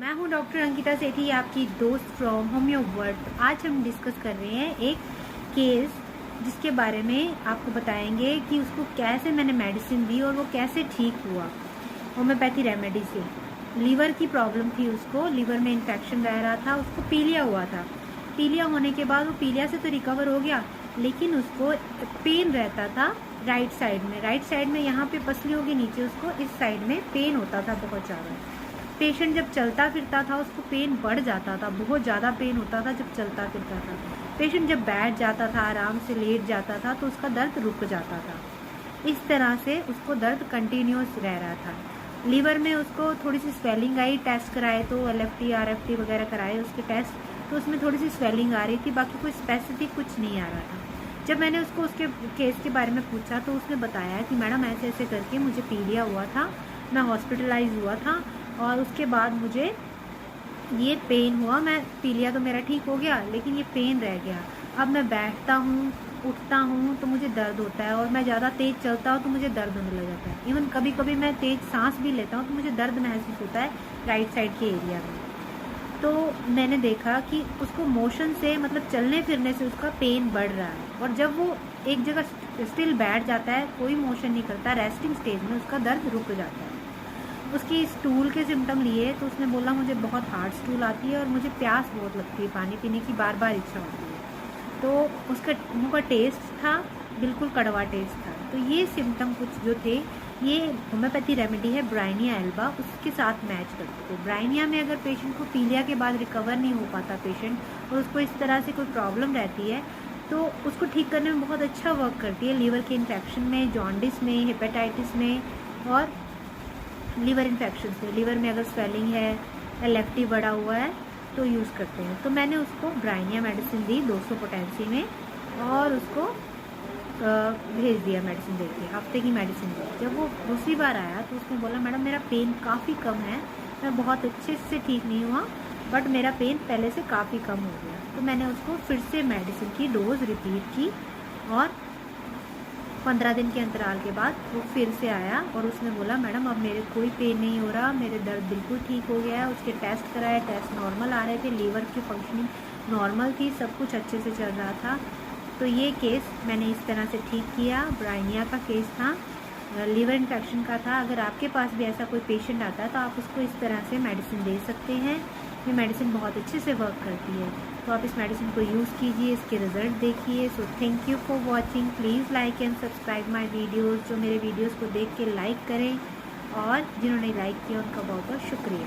मैं हूं डॉक्टर अंकिता सेठी, आपकी दोस्त फ्रॉम होम्यो वर्ल्ड। आज हम डिस्कस कर रहे हैं एक केस जिसके बारे में आपको बताएंगे कि उसको कैसे मैंने मेडिसिन दी और वो कैसे ठीक हुआ होम्योपैथी रेमेडी से। लीवर की प्रॉब्लम थी उसको, लीवर में इन्फेक्शन रह रहा था, उसको पीलिया हुआ था। पीलिया होने के बाद वो पीलिया से तो रिकवर हो गया, लेकिन उसको पेन रहता था राइट साइड में यहाँ पे पसलियों के नीचे उसको इस साइड में पेन होता था बहुत ज़्यादा। पेशेंट जब चलता फिरता था उसको पेन बढ़ जाता था, बहुत ज़्यादा पेन होता था जब चलता फिरता था। पेशेंट जब बैठ जाता था, आराम से लेट जाता था, तो उसका दर्द रुक जाता था। इस तरह से उसको दर्द कंटिन्यूस रह रहा था। लीवर में उसको थोड़ी सी स्वेलिंग आई, टेस्ट कराए तो LFT RFT वगैरह कराए उसके टेस्ट, तो उसमें थोड़ी सी स्वेलिंग आ रही थी, बाकी कोई स्पेसिफिक कुछ नहीं आ रहा था। जब मैंने उसको उसके केस के बारे में पूछा तो उसने बताया कि मैडम ऐसे ऐसे करके मुझे पीलिया हुआ था, मैं हॉस्पिटलाइज हुआ था और उसके बाद मुझे ये पेन हुआ। मैं पीलिया तो मेरा ठीक हो गया, लेकिन ये पेन रह गया। अब मैं बैठता हूँ, उठता हूँ तो मुझे दर्द होता है, और मैं ज़्यादा तेज़ चलता हूँ तो मुझे दर्द होने लग जाता है। इवन कभी कभी मैं तेज़ सांस भी लेता हूँ तो मुझे दर्द महसूस होता है राइट साइड के एरिया में। तो मैंने देखा कि उसको मोशन से, मतलब चलने फिरने से उसका पेन बढ़ रहा है, और जब वो एक जगह स्टिल बैठ जाता है, कोई मोशन नहीं करता, रेस्टिंग स्टेज में उसका दर्द रुक जाता है। उसकी स्टूल के सिम्टम लिए तो उसने बोला मुझे बहुत हार्ड स्टूल आती है और मुझे प्यास बहुत लगती है, पानी पीने की बार बार इच्छा होती है। तो उसका मुँह का टेस्ट था बिल्कुल कड़वा टेस्ट था। तो ये सिम्टम कुछ जो थे, ये होम्योपैथी रेमेडी है ब्राइनिया एल्बा, उसके साथ मैच करते थे। ब्राइनिया में अगर पेशेंट को पीलिया के बाद रिकवर नहीं हो पाता पेशेंट, और उसको इस तरह से कोई प्रॉब्लम रहती है, तो उसको ठीक करने में बहुत अच्छा वर्क करती है। लीवर के इन्फेक्शन में, जॉन्डिस में, हेपेटाइटिस में, और लीवर इन्फेक्शन से, लीवर में अगर स्वेलिंग है, LFT बढ़ा हुआ है तो यूज़ करते हैं। तो मैंने उसको ब्राइनिया मेडिसिन दी 200 पोटेंसी में, और उसको भेज दिया मेडिसिन दे के, हफ्ते की मेडिसिन दी। जब वो दूसरी बार आया तो उसने बोला मैडम मेरा पेन काफ़ी कम है, मैं बहुत अच्छे से ठीक नहीं हुआ, बट मेरा पेन पहले से काफ़ी कम हो गया। तो मैंने उसको फिर से मेडिसिन की डोज रिपीट की, और 15 दिन के अंतराल के बाद वो फिर से आया और उसने बोला मैडम अब मेरे कोई पेन नहीं हो रहा, मेरे दर्द बिल्कुल ठीक हो गया है। उसके टेस्ट कराए, टेस्ट नॉर्मल आ रहे थे, लीवर की फंक्शनिंग नॉर्मल थी, सब कुछ अच्छे से चल रहा था। तो ये केस मैंने इस तरह से ठीक किया। ब्राइनिया का केस था, लीवर इन्फेक्शन का था। अगर आपके पास भी ऐसा कोई पेशेंट आता है तो आप उसको इस तरह से मेडिसिन दे सकते हैं। ये मेडिसिन बहुत अच्छे से वर्क करती है, तो आप इस मेडिसिन को यूज़ कीजिए, इसके रिजल्ट देखिए। So thank you for watching. Please like and subscribe my videos. जो मेरे वीडियोज़ को देख के लाइक करें, और जिन्होंने लाइक किया उनका बहुत बहुत शुक्रिया।